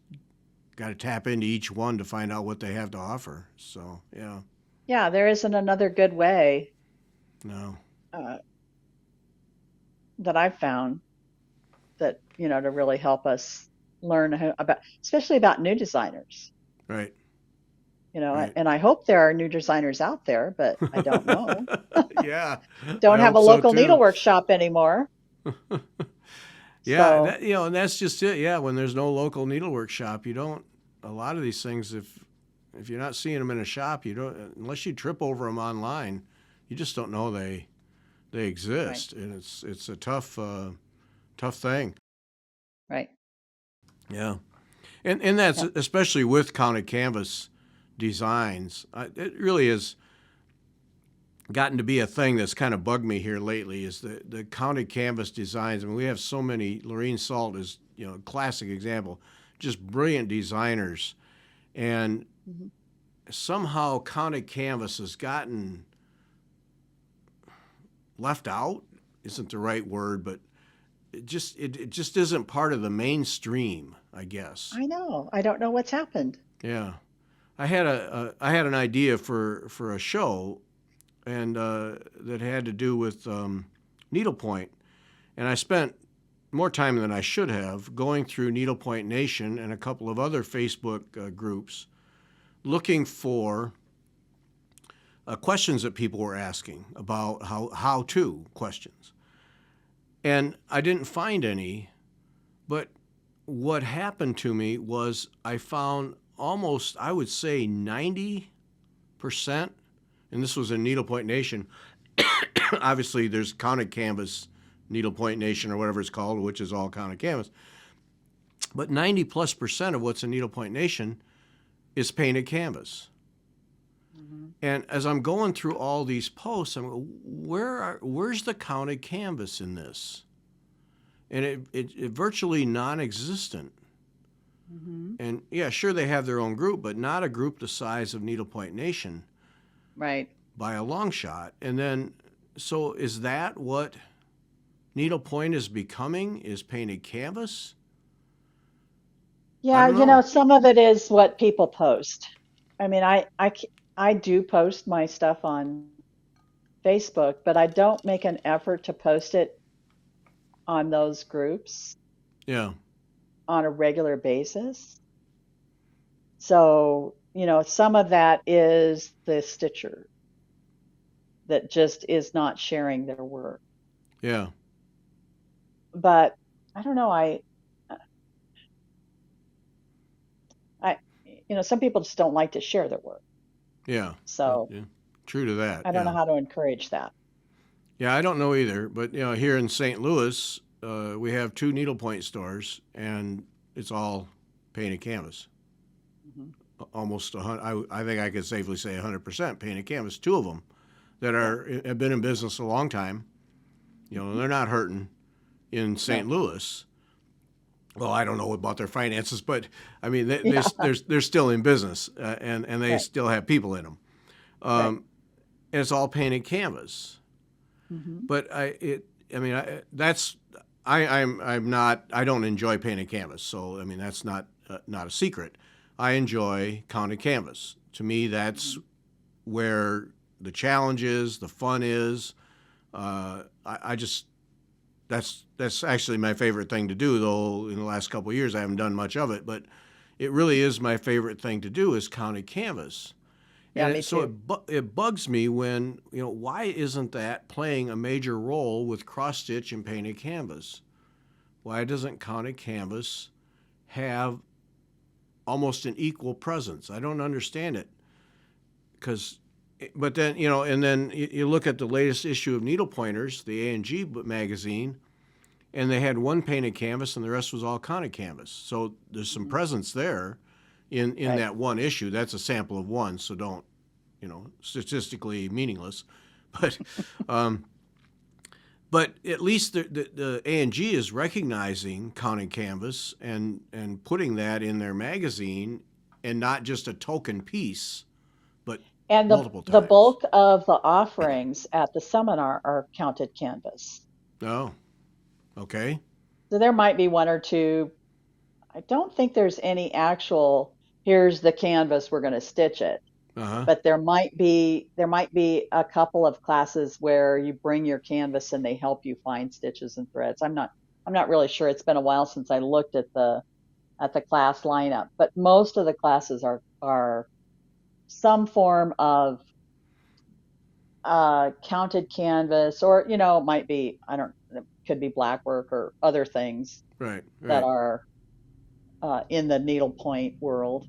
got to tap into each one to find out what they have to offer. So yeah, Yeah, there isn't another good way no, uh, that I've found. that, to really help us learn about, especially about new designers. Right. Right. And I hope there are new designers out there, but I don't know. Yeah, I Don't have a hope so local too. needlework shop anymore. Yeah, So, and that's just it. Yeah, when there's no local needlework shop, you don't. A lot of these things, if you're not seeing them in a shop, you don't unless you trip over them online. You just don't know they right, exist, and it's a tough thing. right. Yeah, and that's Yep. especially with counted canvas designs. It really has gotten to be a thing that's kind of bugged me here lately. Is the counted canvas designs? I mean, we have so many. Lorene Salt is a classic example. Just brilliant designers, and Mhm. somehow counted canvas has gotten left out. Isn't the right word, but it just isn't part of the mainstream, I guess. I know. I don't know what's happened. Yeah, I had an idea for a show, and that had to do with needlepoint, and I spent more time than I should have going through Needlepoint Nation and a couple of other Facebook groups, looking for questions that people were asking about how to questions, and I didn't find any. But what happened to me was I found almost, I would say, 90%, and this was in Needlepoint Nation. Obviously, there's counted canvas Needlepoint Nation or whatever it's called, which is all counted canvas. But 90+% of what's in Needlepoint Nation is painted canvas. Hmm. And as I'm going through all these posts, I'm going, where's the counted canvas in this? And it virtually non-existent. Hmm. And yeah, sure, they have their own group, but not a group the size of Needlepoint Nation Right. by a long shot. And then, so is that what Needlepoint is becoming? Is painted canvas? I Yeah, don't know. some of it is what people post. I mean, I do post my stuff on Facebook, but I don't make an effort to post it on those groups Yeah, on a regular basis. So, some of that is the stitcher that just is not sharing their work. yeah, But I don't know, I some people just don't like to share their work. yeah, So, yeah. True to that. I don't know Yeah, how to encourage that. yeah. I don't know either, but here in St. Louis, we have two needlepoint stores, and it's all painted canvas. Hmm. Almost 100. I think I could safely say 100% painted canvas. Two of them that Yeah. have been in business a long time. Hmm. They're not hurting in No. St. Louis. Well, I don't know about their finances, but I mean Yeah. they're still in business, and they Right. still have people in them. Right. And it's all painted canvas. Hmm. But I mean that's I'm not, I don't enjoy painted canvas, so I mean that's not a secret. I enjoy counted canvas. To me, that's Hmm. where the challenge is, the fun is. I just that's actually my favorite thing to do. Though in the last couple of years I haven't done much of it, but it really is my favorite thing to do is counted canvas. Yeah, And me so too. it bugs me when why isn't that playing a major role with cross stitch and painted canvas? Why doesn't counted canvas have almost an equal presence? I don't understand it because, but then and then you look at the latest issue of Needlepointers, the A&G magazine, and they had one painted canvas and the rest was all counted canvas. So there's some Hmm. presence there in Right. that one issue. That's a sample of one, so don't statistically meaningless, but um, but at least the A&G is recognizing counted canvas and putting that in their magazine, and not just a token piece, but And multiple the times. bulk of the offerings at the seminar are counted canvas. Oh, okay. So there might be one or two. I don't think there's any actual, here's the canvas, we're going to stitch it. Uh huh. But there might be a couple of classes where you bring your canvas and they help you find stitches and threads. I'm not really sure. It's been a while since I looked at the class lineup, but most of the classes are some form of counted canvas, or it might be, I don't, it could be black work or other things Right, that right, are in the needlepoint world,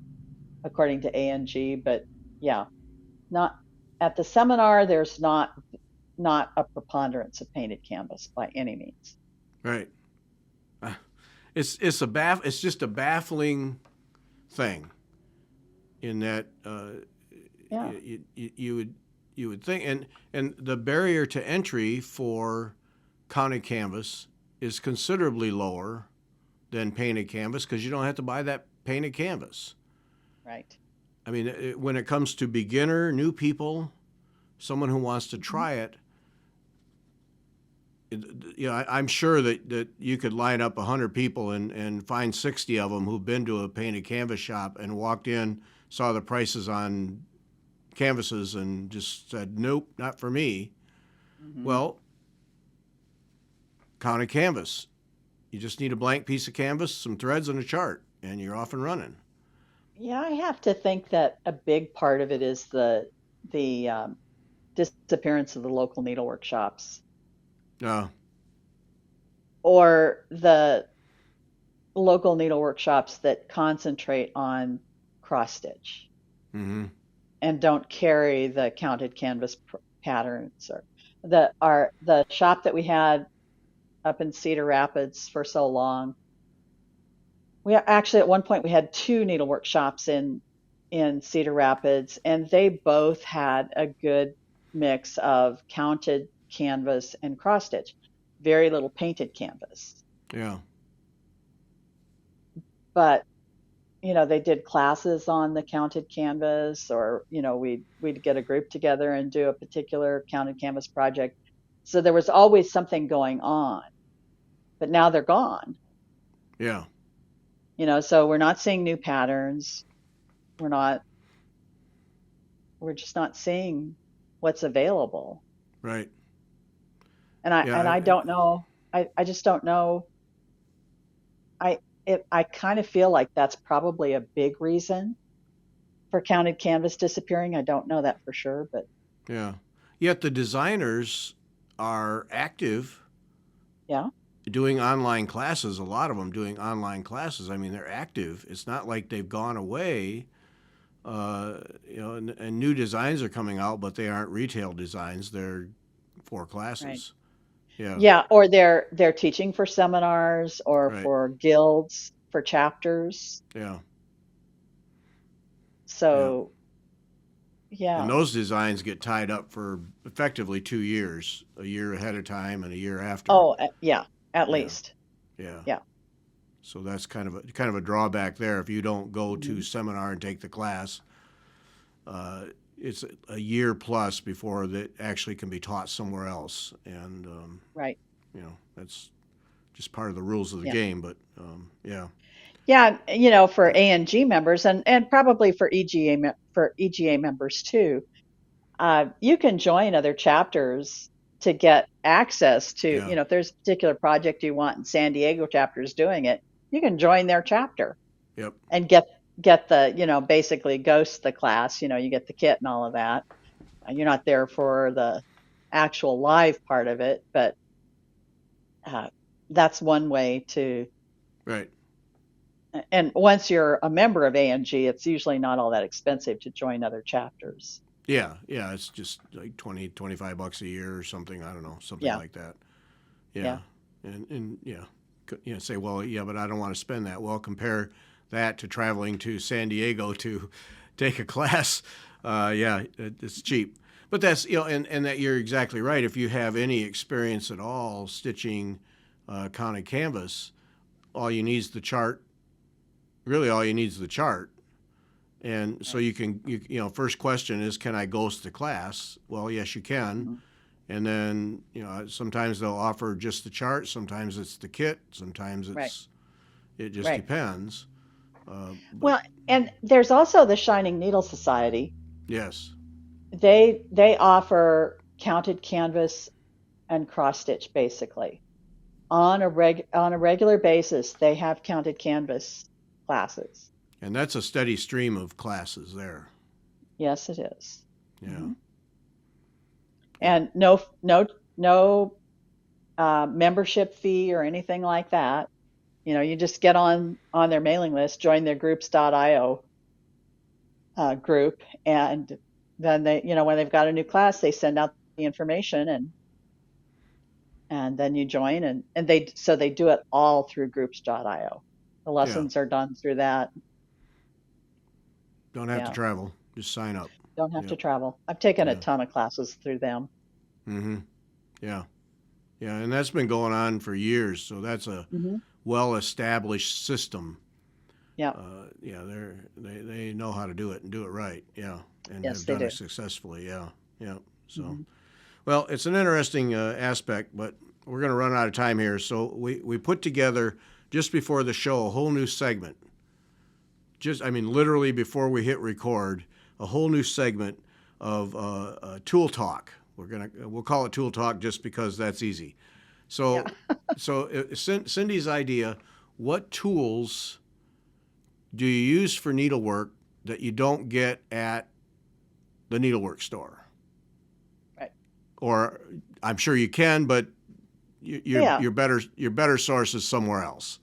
according to ANG. But yeah, not at the seminar. There's not a preponderance of painted canvas by any means. right. Uh, it's just a baffling thing in that Yeah, you would think, and the barrier to entry for counted canvas is considerably lower than painted canvas because you don't have to buy that painted canvas. right. I mean, when it comes to beginner, new people, someone who wants to Hmm. try it, I'm sure that you could line up 100 people and find 60 of them who've been to a painted canvas shop and walked in, saw the prices on canvases, and just said, nope, not for me. Hmm. Well, counted canvas. You just need a blank piece of canvas, some threads, and a chart, and you're off and running. Yeah, I have to think that a big part of it is the disappearance of the local needlework shops, No. or the local needlework shops that concentrate on cross stitch Mm-hmm. and don't carry the counted canvas patterns. Or the shop that we had up in Cedar Rapids for so long. We actually, at one point, we had two needlework shops in Cedar Rapids, and they both had a good mix of counted canvas and cross stitch. Very little painted canvas, Yeah. but they did classes on the counted canvas, or we'd get a group together and do a particular counted canvas project. So there was always something going on, but now they're gone. Yeah. So we're not seeing new patterns. We're not we're just not seeing what's available. Right. And I Yeah. don't know. I just don't know. I kind of feel like that's probably a big reason for counted canvas disappearing. I don't know that for sure, but Yeah. Yet the designers are active yeah. doing online classes. A lot of them doing online classes. I mean, they're active. It's not like they've gone away. And new designs are coming out, but they aren't retail designs. They're for Right. classes. Yeah. Yeah, or they're teaching for seminars or Right. for guilds, for chapters. Yeah. Yeah. So, And yeah. those designs get tied up for effectively 2 years, a year ahead of time and a year after. Oh, yeah, at Yeah. least. Yeah. Yeah. So that's kind of a drawback there. If you don't go to Hmm. seminar and take the class, uh, it's a year plus before that actually can be taught somewhere else, and Right. that's just part of the rules of the Yeah. game. But yeah, Yeah, for ANG members, and probably for EGA members too. You can join other chapters to get access to, yeah, if there's a particular project you want and San Diego chapter is doing it, you can join their chapter yep, and get the, basically ghost the class. You get the kit and all of that. You're not there for the actual live part of it, but uh, that's one way to. right, And once you're a member of ANG, it's usually not all that expensive to join other chapters. yeah, yeah. It's just like 20, $25 a year or something. I don't know, something Yeah, like that. Yeah, yeah, and yeah, say, well, yeah, but I don't want to spend that. Well, compare that to traveling to San Diego to take a class. Yeah, it's cheap. But that's and that you're exactly right. If you have any experience at all stitching counted canvas, all you need is the chart. Really, all you need is the chart. And so right. first question is, can I ghost the class? Well, yes, you can. Hmm. And then, sometimes they'll offer just the chart. Sometimes it's the kit. Sometimes Right, it just right. depends. But Well, and there's also the Shining Needle Society. yes, They offer counted canvas and cross stitch basically. on a regular basis, they have counted canvas classes. And that's a steady stream of classes there. Yes, it is. Yeah. Mm-hmm. And no membership fee or anything like that. You just get on their mailing list, join their groups.io group, and then they, when they've got a new class, they send out the information, and then you join, and they do it all through groups.io. The lessons are done through that. Don't have to travel. Just sign up. Don't have to travel. I've taken a ton of classes through them. Mm-hmm. Yeah. Yeah, and that's been going on for years, so that's a well-established system. Yeah. Yeah, they know how to do it and do it right. Yeah, and yes, have done it successfully. Yeah, yeah. So, well, it's an interesting aspect, but we're going to run out of time here. So we put together just before the show a whole new segment. Literally before we hit record, a whole new segment of tool talk. We'll call it tool talk just because that's easy. So, Cindy's idea: what tools do you use for needlework that you don't get at the needlework store? Right. Or I'm sure you can, but your better source is somewhere else.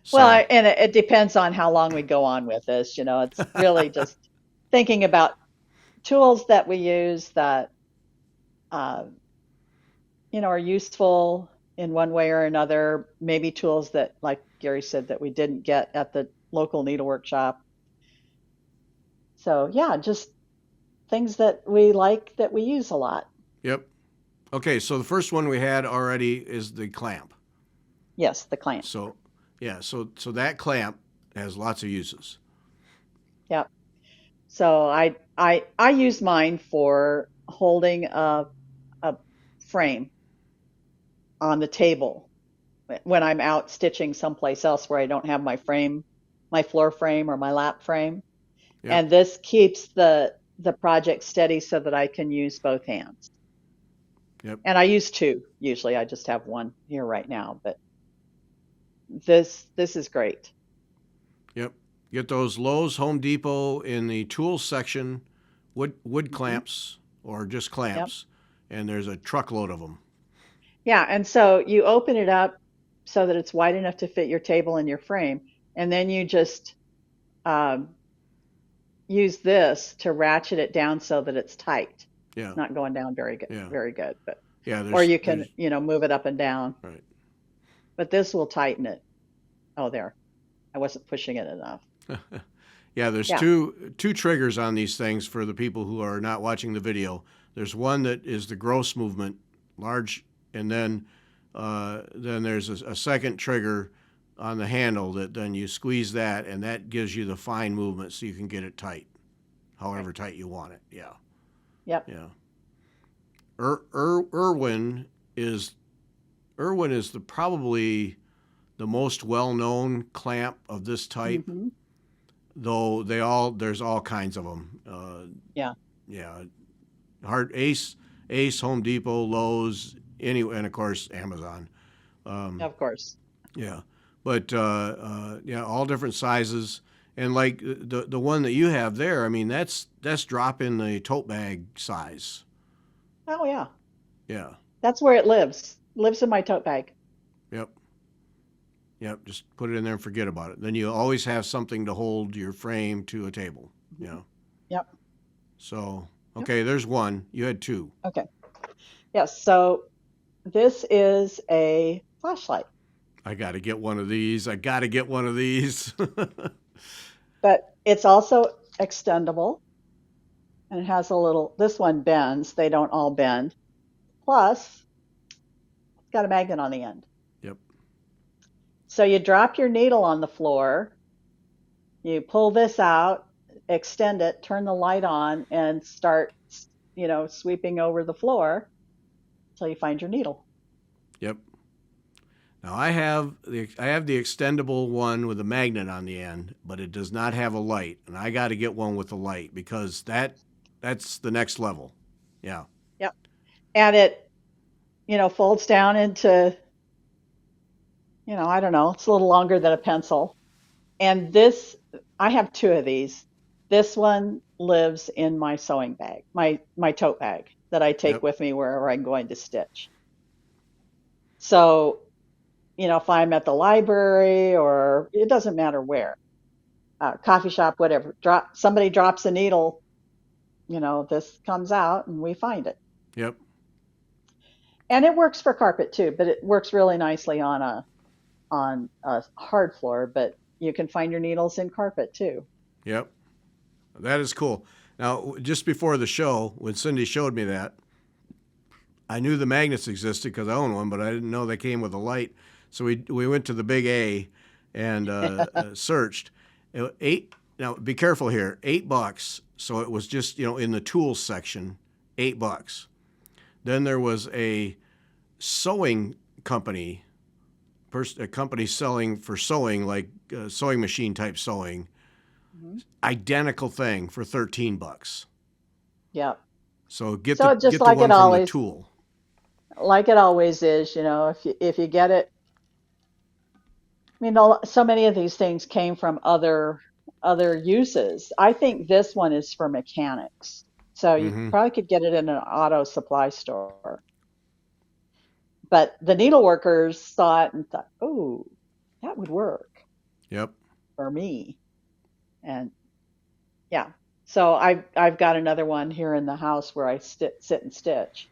So, well, and it depends on how long we go on with this. It's really just thinking about tools that we use that are useful in one way or another. Maybe tools that, like Gary said, that we didn't get at the local needlework shop. So just things that we like that we use a lot. Yep. Okay, so the first one we had already is the clamp. Yes, the clamp. So that clamp has lots of uses. Yep. So I use mine for holding a frame on the table when I'm out stitching someplace else where I don't have my floor frame or my lap frame. Yep. And this keeps the project steady so that I can use both hands. Yep. And I use two. Usually I just have one here right now, but this is great. Yep. Get those Lowe's, Home Depot in the tools section, wood clamps or just clamps, and there's a truckload of them. Yeah, and so you open it up so that it's wide enough to fit your table and your frame, and then you just use this to ratchet it down so that it's tight. Yeah. It's not going down very good, but or you can move it up and down. Right. But this will tighten it. Oh, there. I wasn't pushing it enough. Yeah, there's two triggers on these things for the people who are not watching the video. There's one that is the gross movement, large, and then there's a second trigger on the handle that then you squeeze that, and that gives you the fine movement so you can get it tight, however tight you want it. Yeah. Yep. Yeah. Irwin is probably the most well-known clamp of this type, though there's all kinds of them. Yeah. Ace, Home Depot, Lowe's, and of course Amazon. Of course. Yeah, but all different sizes, and like the one that you have there, that's dropping the tote bag size. Oh yeah. Yeah. That's where it lives. Lives in my tote bag. Yep. Just put it in there and forget about it. Then you always have something to hold your frame to a table. Yeah. Yep. So, okay, there's one. You had two. Okay. Yes. So this is a flashlight. I got to get one of these. But it's also extendable. And it has this one bends. They don't all bend. Plus, it's got a magnet on the end. Yep. So you drop your needle on the floor, you pull this out, extend it, turn the light on, and start, sweeping over the floor until you find your needle. Yep. Now I have the extendable one with a magnet on the end, but it does not have a light, and I got to get one with a light because that's the next level. Yeah. Yep. And it, folds down into I don't know, it's a little longer than a pencil. And this, I have two of these. This one lives in my sewing bag, my tote bag that I take Yep. with me wherever I'm going to stitch. So, if I'm at the library or it doesn't matter where, coffee shop, whatever, somebody drops a needle, this comes out and we find it. Yep. And it works for carpet too, but it works really nicely on a hard floor, but you can find your needles in carpet too. Yep. That is cool. Now, just before the show, when Cindy showed me that, I knew the magnets existed because I own one, but I didn't know they came with a light. So we went to the big A and searched. Eight. Now, be careful here. $8. So it was just in the tools section, $8. Then there was a sewing company, a company selling for sewing, like sewing machine type sewing, Mhm. identical thing for $13. Yeah. So get So just the one from the tool. like it always is, if you get it, I mean, so many of these things came from other uses. I think this one is for mechanics. So you Mm-hmm. probably could get it in an auto supply store. But the needleworkers saw it and thought, "Oh, that would work Yep. for me." And yeah. So I've got another one here in the house where I sit and stitch,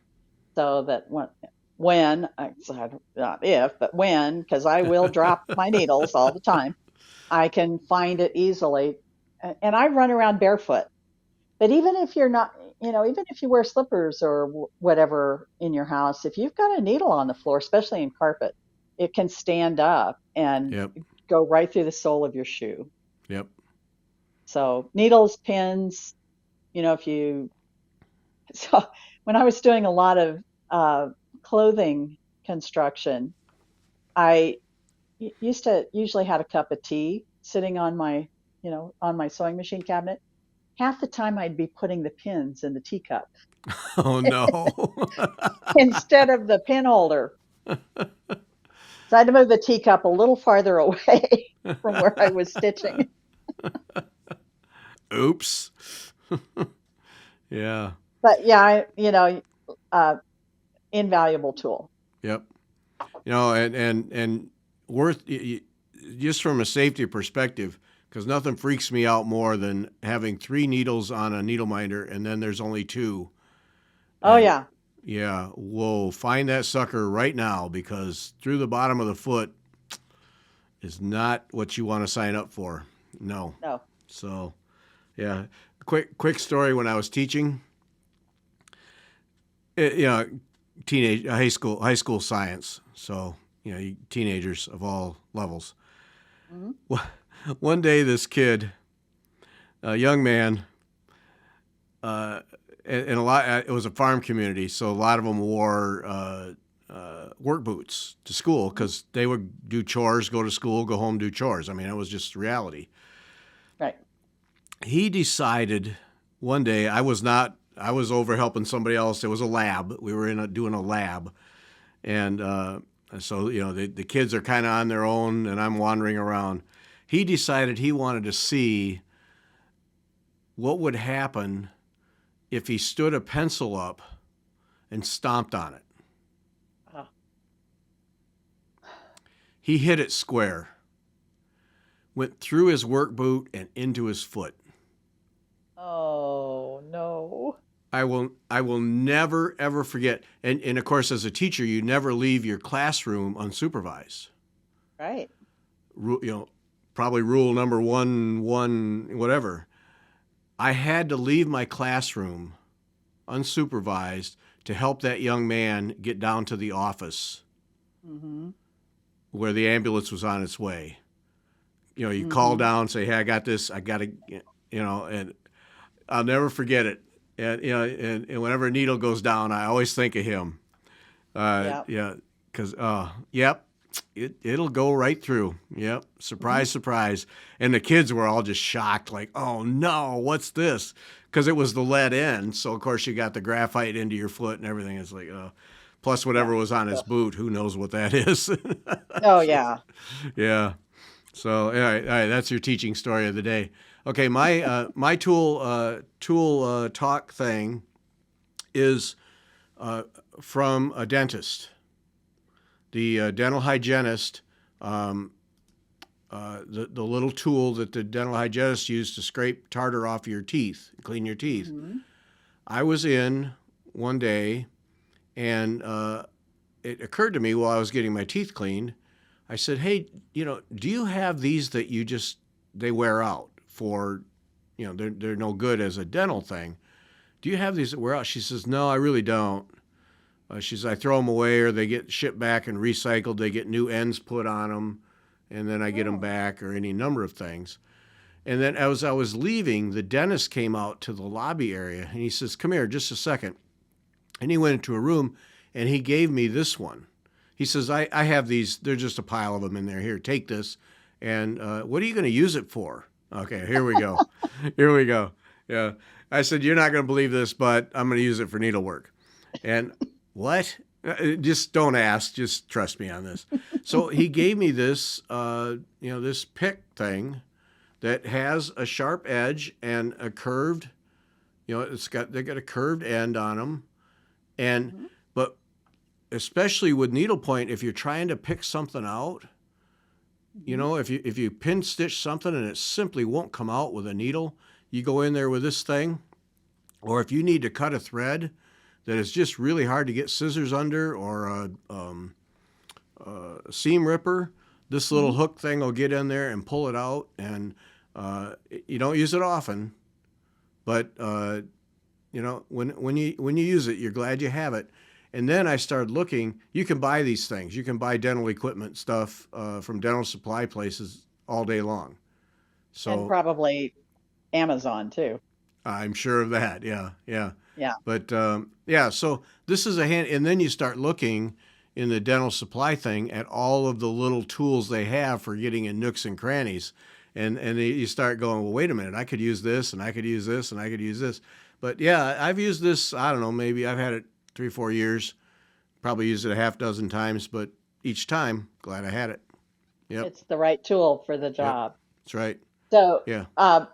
so that not if, but when, because I will drop my needles all the time, I can find it easily. And I run around barefoot. But even if you're not, even if you wear slippers or whatever in your house, if you've got a needle on the floor, especially in carpet, it can stand up and Yep. go right through the sole of your shoe. Yep. So needles, pins, if you, so when I was doing a lot of uh, clothing construction, I used to usually had a cup of tea sitting on my sewing machine cabinet. Half the time I'd be putting the pins in the teacup Oh no. instead of the pin holder. So I had to move the teacup a little farther away from where I was stitching. Oops. Yeah. But yeah, uh, invaluable tool. Yep. And worth just from a safety perspective, because nothing freaks me out more than having 3 needles on a needle minder and then there's only 2. Oh And yeah, yeah, whoa, find that sucker right now because through the bottom of the foot is not what you want to sign up for. No. no. So, yeah. Quick story when I was teaching, teenage high school science. So, teenagers of all levels. Mhm. One day this kid, a young man, and a lot. It was a farm community, so a lot of them wore work boots to school because they would do chores, go to school, go home, do chores. I mean, it was just reality. Right. He decided one day I was not. I was over helping somebody else. It was a lab. We were doing a lab, and so the kids are kind of on their own, and I'm wandering around. He decided he wanted to see what would happen if he stood a pencil up and stomped on it. Oh, He hit it square, went through his work boot and into his foot. oh no. I will never ever forget. And of course, as a teacher, you never leave your classroom unsupervised. Right. Probably rule number one, whatever. I had to leave my classroom unsupervised to help that young man get down to the office Mhm. where the ambulance was on its way. You call Mhm. down, say, "Hey, I got this. I got to," and I'll never forget it. And and whenever a needle goes down, I always think of him. Yeah. Yeah, because yep, it'll go right through. Yep, Mhm. surprise, surprise. And the kids were all just shocked, like, "Oh no, what's this?" Because it was the lead end. So of course you got the graphite into your foot and everything. It's like, oh. plus whatever was on his Ugh. boot. Who knows what that is? Oh yeah. Yeah. So all right, that's your teaching story of the day. Okay, my tool talk thing is from a dentist. The dental hygienist, the little tool that the dental hygienist used to scrape tartar off your teeth, clean your teeth. Mm-hmm. I was in one day, and it occurred to me while I was getting my teeth cleaned. I said, "Hey, do you have these that they wear out for, they're no good as a dental thing? Do you have these that wear out?" She says, "No, I really don't." She says, "I throw them away, or they get shipped back and recycled. They get new ends put on them, and then I get them Oh. back, or any number of things." And then as I was leaving, the dentist came out to the lobby area, and he says, "Come here, just a second." And he went into a room, and he gave me this one. He says, I have these. There's just a pile of them in there. Here, take this. And what are you going to use it for? Okay, here we go. Here we go. Yeah. I said, "You're not going to believe this, but I'm going to use it for needlework." And what? Just don't ask. Just trust me on this. So he gave me this, this pick thing that has a sharp edge and a curved, they got a curved end on them. And, Mm-hmm. but especially with needlepoint, if you're trying to pick something out, if you pin stitch something and it simply won't come out with a needle, you go in there with this thing. Or if you need to cut a thread that is just really hard to get scissors under, or a seam ripper, this little hook thing will get in there and pull it out. And you don't use it often, but when you use it, you're glad you have it. And then I started looking. You can buy these things. You can buy dental equipment stuff from dental supply places all day long. And So probably Amazon too. I'm sure of that. Yeah, yeah. Yeah. But so this is a hand, and then you start looking in the dental supply thing at all of the little tools they have for getting in nooks and crannies, and you start going, well, wait a minute, I could use this, and I could use this, and I could use this. But yeah, I've used this. I don't know, maybe I've had it 3-4 years. Probably used it a half dozen times, but each time, glad I had it. Yep, It's the right tool for the yep, job. that's right. So Yeah,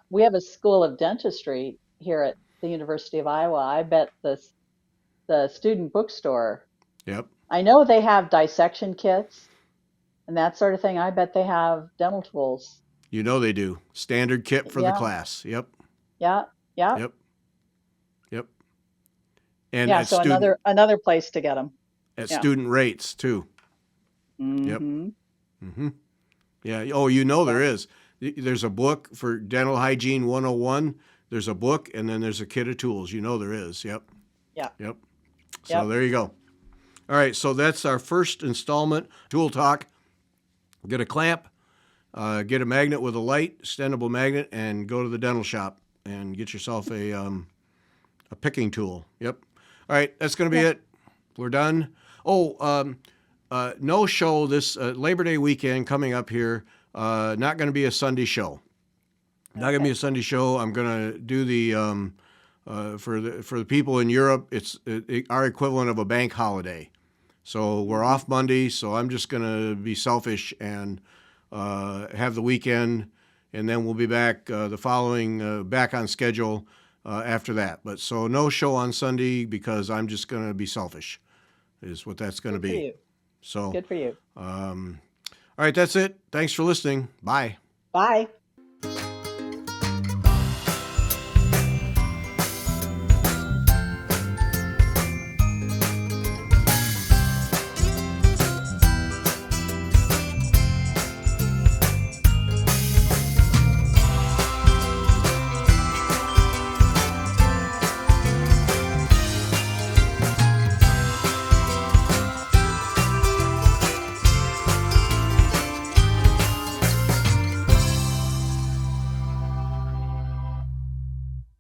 we have a school of dentistry here at the University of Iowa. I bet the student bookstore, yep. I know they have dissection kits and that sort of thing. I bet they have dental tools. You know they do. Standard kit for the Yeah, class. Yep, yeah, yeah, yep, yep. And yeah. So another place to get them. at Yeah. student rates too. Yep. Mm-hmm. Mm-hmm. Yeah. Oh, there Yeah. is. There's a book for Dental Hygiene 101. There's a book, and then there's a kit of tools. There is. Yep. Yeah. Yep. So Yep. there you go. All right. So that's our first installment, Tool Talk. Get a clamp, get a magnet with a light, extendable magnet, and go to the dental shop and get yourself a picking tool. Yep. All right. That's going to be Yeah. it. We're done. Oh, no show this Labor Day weekend coming up here. Not going to be a Sunday show. Not going to be Okay. a Sunday show. I'm going to do the for the people in Europe. It's our equivalent of a bank holiday. So we're off Monday. So I'm just going to be selfish and have the weekend, and then we'll be back the following back on schedule after that. But so no show on Sunday because I'm just going to be selfish. Is what that's going to Good for be. you. So, Good for you. all right, that's it. Thanks for listening. Bye. Bye.